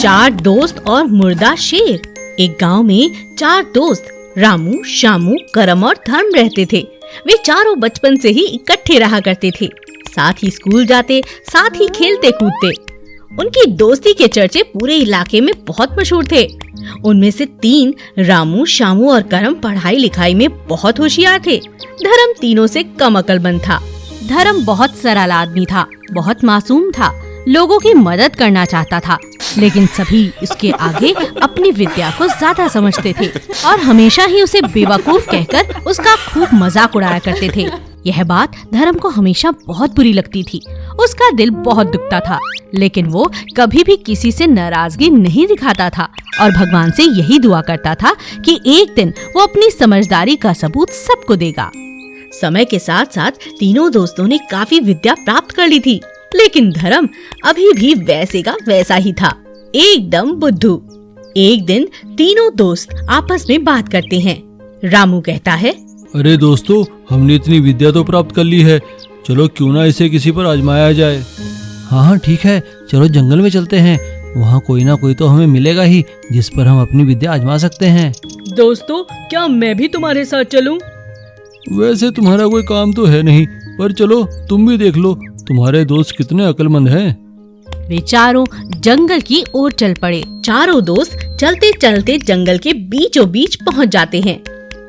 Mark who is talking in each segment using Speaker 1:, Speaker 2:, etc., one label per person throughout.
Speaker 1: चार दोस्त और मुर्दा शेर। एक गांव में चार दोस्त रामू, शामू, करम और धर्म रहते थे। वे चारों बचपन से ही इकट्ठे रहा करते थे, साथ ही स्कूल जाते, साथ ही खेलते कूदते। उनकी दोस्ती के चर्चे पूरे इलाके में बहुत मशहूर थे। उनमें से तीन, रामू, शामू और करम, पढ़ाई लिखाई में बहुत होशियार थे। धर्म तीनों से कम अक्लमंद था। धर्म बहुत सरल आदमी था, बहुत मासूम था, लोगों की मदद करना चाहता था, लेकिन सभी उसके आगे अपनी विद्या को ज्यादा समझते थे और हमेशा ही उसे बेवकूफ कहकर उसका खूब मजाक उड़ाया करते थे। यह बात धर्म को हमेशा बहुत बुरी लगती थी। उसका दिल बहुत दुखता था, लेकिन वो कभी भी किसी से नाराजगी नहीं दिखाता था और भगवान से यही दुआ करता था कि एक दिन वो अपनी समझदारी का सबूत सबको देगा। समय के साथ साथ तीनों दोस्तों ने काफी विद्या प्राप्त कर ली थी, लेकिन धर्म अभी भी वैसे का वैसा ही था, एकदम बुद्धू। एक दिन तीनों दोस्त आपस में बात करते हैं। रामू कहता है,
Speaker 2: अरे दोस्तों, हमने इतनी विद्या तो प्राप्त कर ली है, चलो क्यों ना इसे किसी पर आजमाया जाए। हाँ ठीक है, चलो जंगल में चलते हैं, वहाँ कोई ना कोई तो हमें मिलेगा ही जिस पर हम अपनी विद्या आजमा सकते हैं।
Speaker 3: दोस्तों, क्या मैं भी तुम्हारे साथ चलूं?
Speaker 2: वैसे तुम्हारा कोई काम तो है नहीं, पर चलो तुम भी देख लो तुम्हारे दोस्त कितने अक्लमंद हैं।
Speaker 1: वे चारों जंगल की ओर चल पड़े। चारों दोस्त चलते चलते जंगल के बीचों बीच पहुंच जाते हैं।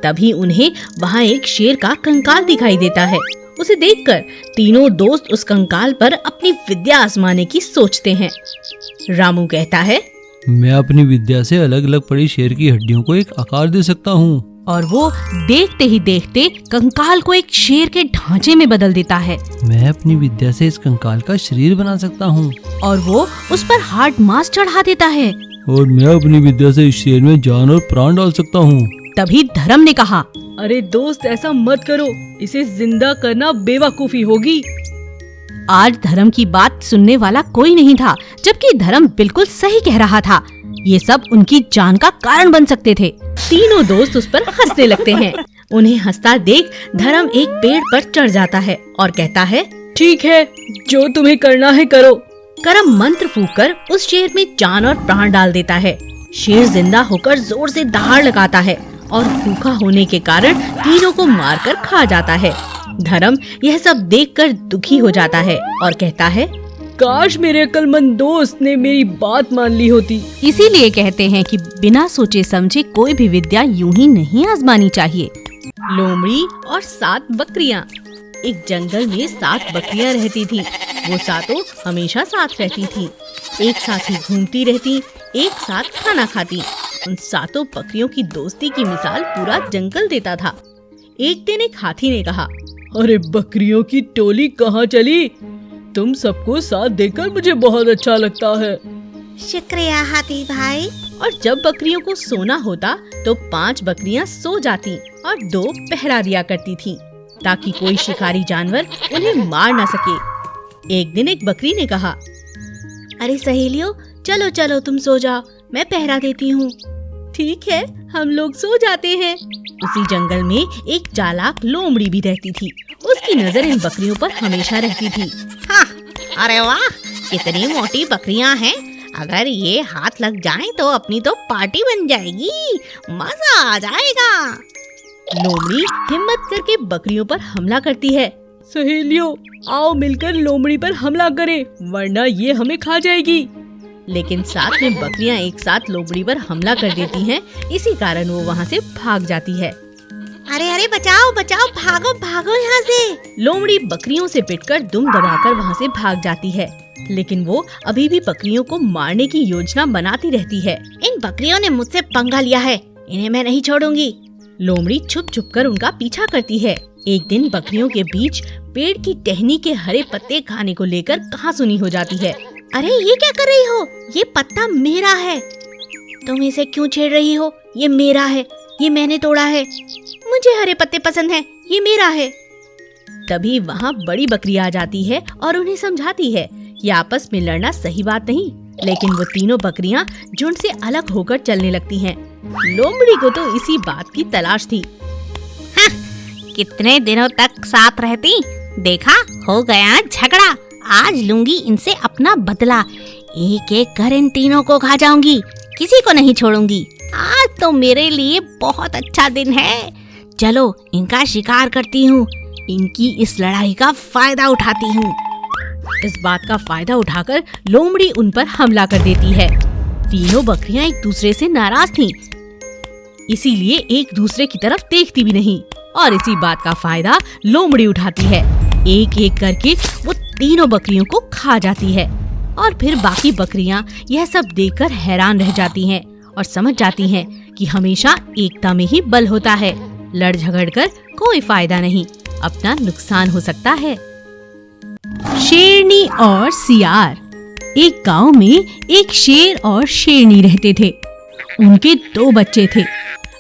Speaker 1: तभी उन्हें वहां एक शेर का कंकाल दिखाई देता है। उसे देखकर तीनों दोस्त उस कंकाल पर अपनी विद्या आजमाने की सोचते हैं। रामू कहता है,
Speaker 2: मैं अपनी विद्या से अलग अलग पड़ी शेर की हड्डियों को एक आकार दे सकता हूँ।
Speaker 1: और वो देखते ही देखते कंकाल को एक शेर के ढांचे में बदल देता है।
Speaker 2: मैं अपनी विद्या से इस कंकाल का शरीर बना सकता हूँ।
Speaker 1: और वो उस पर हार्ड मांस चढ़ा देता है।
Speaker 2: और मैं अपनी विद्या से इस शेर में जान और प्राण डाल सकता हूँ।
Speaker 1: तभी धर्म ने कहा,
Speaker 3: अरे दोस्त, ऐसा मत करो, इसे जिंदा करना बेवकूफी होगी।
Speaker 1: आज धर्म की बात सुनने वाला कोई नहीं था, जबकि धर्म बिल्कुल सही कह रहा था। ये सब उनकी जान का कारण बन सकते थे। तीनों दोस्त उस पर हंसने लगते हैं। उन्हें हंसता देख धर्म एक पेड़ पर चढ़ जाता है और कहता है,
Speaker 3: ठीक है, जो तुम्हें करना है करो।
Speaker 1: करम मंत्र फूंककर उस शेर में जान और प्राण डाल देता है। शेर जिंदा होकर जोर से दहाड़ लगाता है और भूखा होने के कारण तीनों को मारकर खा जाता है। धर्म यह सब देखकर दुखी हो जाता है और कहता है,
Speaker 3: काश मेरे अक्लमंद दोस्त ने मेरी बात मान ली होती।
Speaker 1: इसीलिए कहते हैं कि बिना सोचे समझे कोई भी विद्या यूं ही नहीं आजमानी चाहिए। लोमड़ी और 7 बकरियां। एक जंगल में 7 बकरियां रहती थी। वो सातों हमेशा साथ रहती थी, एक साथ ही घूमती रहती, एक साथ खाना खाती। उन सातों बकरियों की दोस्ती की मिसाल पूरा जंगल देता था। एक दिन एक हाथी ने कहा,
Speaker 3: अरे बकरियों की टोली कहाँ चली? तुम सबको साथ देखकर मुझे बहुत अच्छा लगता है।
Speaker 1: शुक्रिया हाथी भाई। और जब बकरियों को सोना होता तो 5 बकरियां सो जाती और 2 पहरा दिया करती थीं, ताकि कोई शिकारी जानवर उन्हें मार न सके। एक दिन एक बकरी ने कहा, अरे सहेलियों, चलो चलो तुम सो जाओ, मैं पहरा देती हूँ। ठीक है, हम लोग सो जाते हैं। उसी जंगल में एक चालाक लोमड़ी भी रहती थी। उसकी नजर इन बकरियों पर हमेशा रहती थी।
Speaker 4: हाँ, अरे वाह, कितनी मोटी बकरियां हैं। अगर ये हाथ लग जाएं तो अपनी तो पार्टी बन जाएगी, मजा आ जाएगा।
Speaker 1: लोमड़ी हिम्मत करके बकरियों पर हमला करती है।
Speaker 3: सहेलियों, आओ मिलकर लोमड़ी पर हमला करें, वरना ये हमें खा जाएगी।
Speaker 1: लेकिन साथ में बकरियां एक साथ लोमड़ी पर हमला कर देती हैं, इसी कारण वो वहाँ से भाग जाती है।
Speaker 4: अरे अरे, बचाओ बचाओ, भागो भागो यहाँ से।
Speaker 1: लोमड़ी बकरियों से पिटकर दुम दबाकर वहाँ से भाग जाती है, लेकिन वो अभी भी बकरियों को मारने की योजना बनाती रहती है।
Speaker 4: इन बकरियों ने मुझसे पंगा लिया है, इन्हें मैं नहीं छोड़ूंगी।
Speaker 1: लोमड़ी छुप छुप कर उनका पीछा करती है। एक दिन बकरियों के बीच पेड़ की टहनी के हरे पत्ते खाने को लेकर कहासुनी हो जाती है।
Speaker 4: अरे ये क्या कर रही हो? ये पत्ता मेरा है। तुम इसे क्यों छेड़ रही हो? ये मेरा है, ये मैंने तोड़ा है। मुझे हरे पत्ते पसंद हैं, ये मेरा है।
Speaker 1: तभी वहाँ बड़ी बकरी आ जाती है और उन्हें समझाती है कि आपस में लड़ना सही बात नहीं। लेकिन वो तीनों बकरियां झुंड से अलग होकर चलने लगती हैं। लोमड़ी को तो इसी बात की तलाश थी।
Speaker 4: हाँ, कितने दिनों तक साथ रहती, देखा हो गया झगड़ा। आज लूंगी इनसे अपना बदला। एक एक कर इन तीनों को खा जाऊंगी, किसी को नहीं छोड़ूंगी। आज तो मेरे लिए बहुत अच्छा दिन है। चलो इनका शिकार करती हूँ, इनकी इस लड़ाई का फायदा उठाती हूँ।
Speaker 1: इस बात का फायदा उठाकर लोमड़ी उन पर हमला कर देती है। तीनों बकरियां एक दूसरे से नाराज थीं, इसीलिए एक दूसरे की तरफ देखती भी नहीं और इसी बात का फायदा लोमड़ी उठाती है। एक एक करके वो तीनों बकरियों को खा जाती है और फिर बाकी बकरियां यह सब देखकर हैरान रह जाती हैं और समझ जाती हैं कि हमेशा एकता में ही बल होता है। लड़ झगड़ कर कोई फायदा नहीं, अपना नुकसान हो सकता है। शेरनी और सियार। एक गांव में एक शेर और शेरनी रहते थे। उनके 2 बच्चे थे।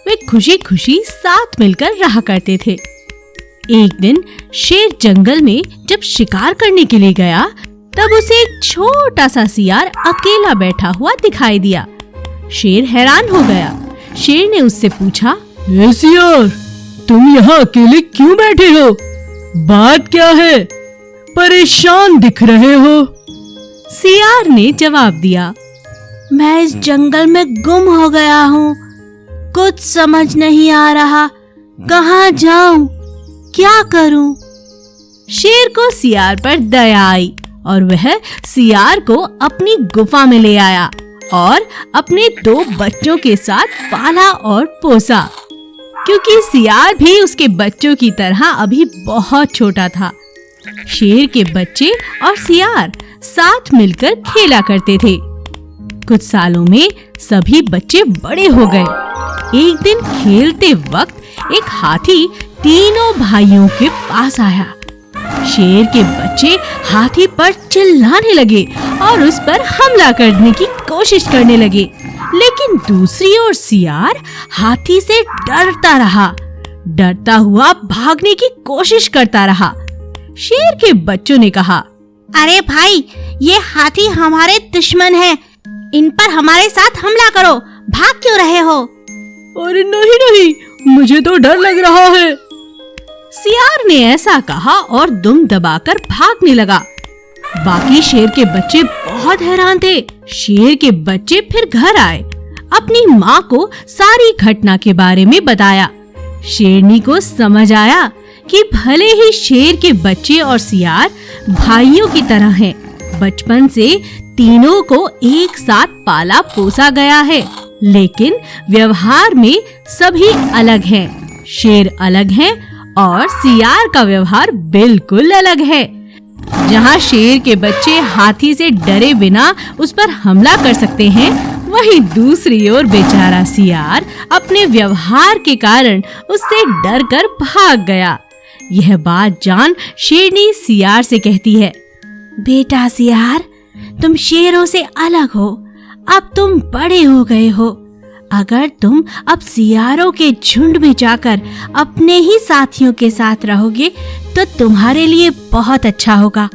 Speaker 1: वे खुशी खुशी साथ मिलकर रहा करते थे। एक दिन शेर जंगल में जब शिकार करने के लिए गया, तब उसे एक छोटा सा सियार अकेला बैठा हुआ दिखाई दिया। शेर हैरान हो गया। शेर ने उससे पूछा,
Speaker 3: ए सियार, तुम यहाँ अकेले क्यों बैठे हो? बात क्या है? परेशान दिख रहे हो।
Speaker 1: सियार ने जवाब दिया,
Speaker 4: मैं इस जंगल में गुम हो गया हूँ। कुछ समझ नहीं आ रहा, कहाँ जाऊं, क्या करूं?
Speaker 1: शेर को सियार पर दया आई और वह सियार को अपनी गुफा में ले आया और अपने 2 बच्चों के साथ पाला और पोसा, क्योंकि सियार भी उसके बच्चों की तरह अभी बहुत छोटा था। शेर के बच्चे और सियार साथ मिलकर खेला करते थे। कुछ सालों में सभी बच्चे बड़े हो गए। एक दिन खेलते वक्त एक हाथी तीनों भाइयों के पास आया। शेर के बच्चे हाथी पर चिल्लाने लगे और उस पर हमला करने की कोशिश करने लगे, लेकिन दूसरी ओर सियार हाथी से डरता रहा। डरता हुआ भागने की कोशिश करता रहा। शेर के बच्चों ने कहा,
Speaker 4: अरे भाई, ये हाथी हमारे दुश्मन हैं, इन पर हमारे साथ हमला करो, भाग क्यों रहे हो?
Speaker 3: अरे नहीं नहीं, मुझे तो डर लग रहा है।
Speaker 1: सियार ने ऐसा कहा और दुम दबाकर भागने लगा। बाकी शेर के बच्चे बहुत हैरान थे। शेर के बच्चे फिर घर आए, अपनी माँ को सारी घटना के बारे में बताया। शेरनी को समझ आया कि भले ही शेर के बच्चे और सियार भाइयों की तरह हैं, बचपन से तीनों को एक साथ पाला पोसा गया है, लेकिन व्यवहार में सभी अलग हैं। शेर अलग है और सियार का व्यवहार बिल्कुल अलग है। जहाँ शेर के बच्चे हाथी से डरे बिना उस पर हमला कर सकते हैं, वहीं दूसरी ओर बेचारा सियार अपने व्यवहार के कारण उससे डरकर भाग गया। यह बात जान शेरनी सियार से कहती है,
Speaker 4: बेटा सियार, तुम शेरों से अलग हो, अब तुम बड़े हो गए हो। अगर तुम अब सियारों के झुंड में जाकर अपने ही साथियों के साथ रहोगे तो तुम्हारे लिए बहुत अच्छा होगा।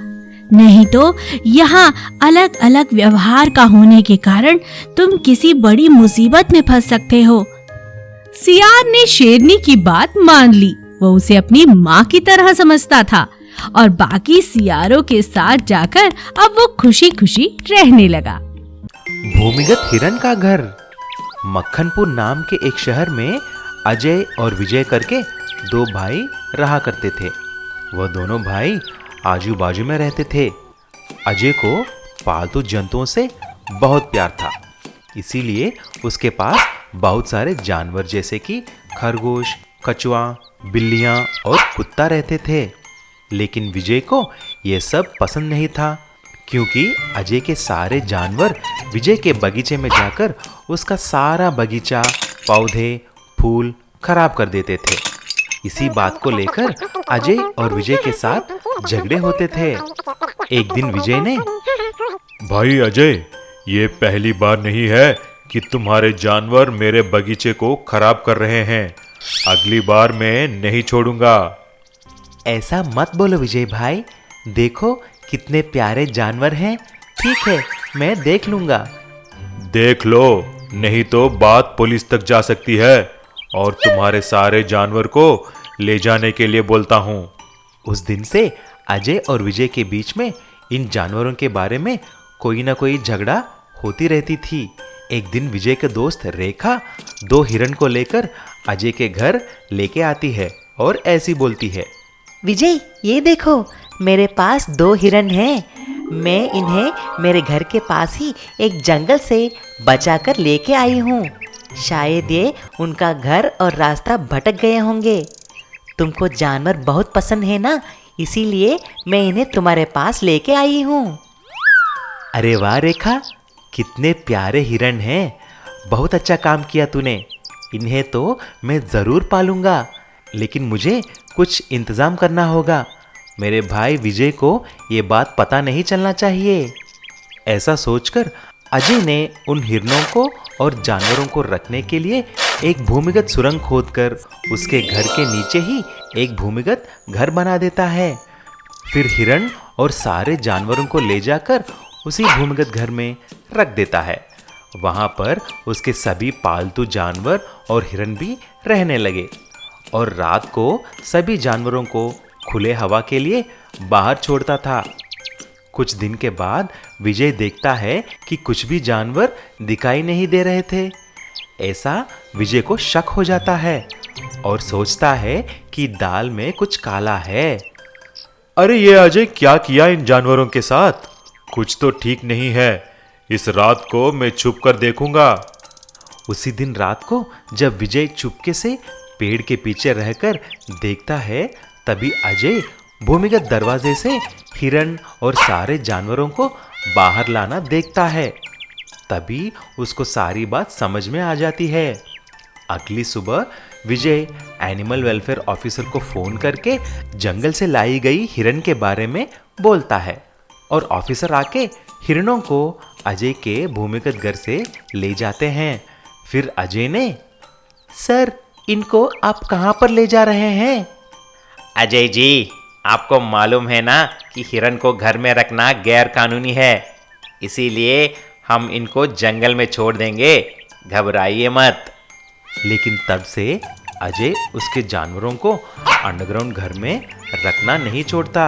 Speaker 4: नहीं तो यहाँ अलग अलग व्यवहार का होने के कारण तुम किसी बड़ी मुसीबत में फंस सकते हो।
Speaker 1: सियार ने शेरनी की बात मान ली। वो उसे अपनी माँ की तरह समझता था और बाकी सियारों के साथ जाकर अब वो खुशी खुशी रहने लगा।
Speaker 5: भूमिगत हिरन का घर। मक्खनपुर नाम के एक शहर में अजय और विजय करके 2 भाई रहा करते थे। वह दोनों भाई आजू बाजू में रहते थे। अजय को पालतू जंतुओं से बहुत प्यार था, इसीलिए उसके पास बहुत सारे जानवर जैसे कि खरगोश, कछुआ, बिल्लियां और कुत्ता रहते थे। लेकिन विजय को यह सब पसंद नहीं था, क्योंकि अजय के सारे जानवर विजय के बगीचे में जाकर उसका सारा बगीचा, पौधे, फूल खराब कर देते थे। इसी बात को लेकर अजय और विजय के साथ झगड़े होते थे। एक दिन विजय ने,
Speaker 6: भाई अजय, ये पहली बार नहीं है कि तुम्हारे जानवर मेरे बगीचे को खराब कर रहे हैं। अगली बार मैं नहीं छोड़ूंगा।
Speaker 5: ऐसा मत बोलो विजय भाई, देखो कितने प्यारे जानवर हैं। ठीक है, मैं देख लूंगा।
Speaker 6: देख लो, नहीं तो बात पुलिस तक जा सकती है और तुम्हारे सारे जानवर को ले जाने के लिए बोलता हूँ।
Speaker 5: उस दिन से अजय और विजय के बीच में इन जानवरों के बारे में कोई ना कोई झगड़ा होती रहती थी। एक दिन विजय के दोस्त रेखा 2 हिरण को लेकर अजय के घर लेके आती है और ऐसी बोलती है,
Speaker 7: विजय, ये देखो, मेरे पास 2 हिरण हैं। मैं इन्हें मेरे घर के पास ही एक जंगल से बचाकर लेके आई हूँ। शायद ये उनका घर और रास्ता भटक गए होंगे। तुमको जानवर बहुत पसंद है ना, इसीलिए मैं इन्हें तुम्हारे पास लेके आई हूँ।
Speaker 5: अरे वाह रेखा, कितने प्यारे हिरण हैं। बहुत अच्छा काम किया तूने। इन्हें तो मैं ज़रूर पालूंगा, लेकिन मुझे कुछ इंतज़ाम करना होगा। मेरे भाई विजय को ये बात पता नहीं चलना चाहिए। ऐसा सोचकर अजय ने उन हिरणों को और जानवरों को रखने के लिए एक भूमिगत सुरंग खोदकर उसके घर के नीचे ही एक भूमिगत घर बना देता है। फिर हिरण और सारे जानवरों को ले जाकर उसी भूमिगत घर में रख देता है। वहाँ पर उसके सभी पालतू जानवर और हिरण भी रहने लगे और रात को सभी जानवरों को खुले हवा के लिए बाहर छोड़ता था। कुछ दिन के बाद विजय देखता है कि कुछ भी जानवर दिखाई नहीं दे रहे थे। ऐसा विजय को शक हो जाता है और सोचता है कि दाल में कुछ काला है।
Speaker 6: अरे ये अजय क्या किया इन जानवरों के साथ? कुछ तो ठीक नहीं है। इस रात को मैं छुप कर देखूंगा।
Speaker 5: उसी दिन रात को जब विजय चुपके से पेड़ के पीछे रहकर देखता है, तभी अजय भूमिगत दरवाजे से हिरण और सारे जानवरों को बाहर लाना देखता है। तभी उसको सारी बात समझ में आ जाती है। अगली सुबह विजय एनिमल वेलफेयर ऑफिसर को फोन करके जंगल से लाई गई हिरण के बारे में बोलता है और ऑफिसर आके हिरणों को अजय के भूमिगत घर से ले जाते हैं। फिर अजय ने,
Speaker 7: सर, इनको आप कहाँ पर ले जा रहे हैं?
Speaker 8: अजय जी, आपको मालूम है ना कि हिरण को घर में रखना गैर कानूनी है, इसीलिए हम इनको जंगल में छोड़ देंगे, घबराइए मत।
Speaker 5: लेकिन तब से अजय उसके जानवरों को अंडरग्राउंड घर में रखना नहीं छोड़ता।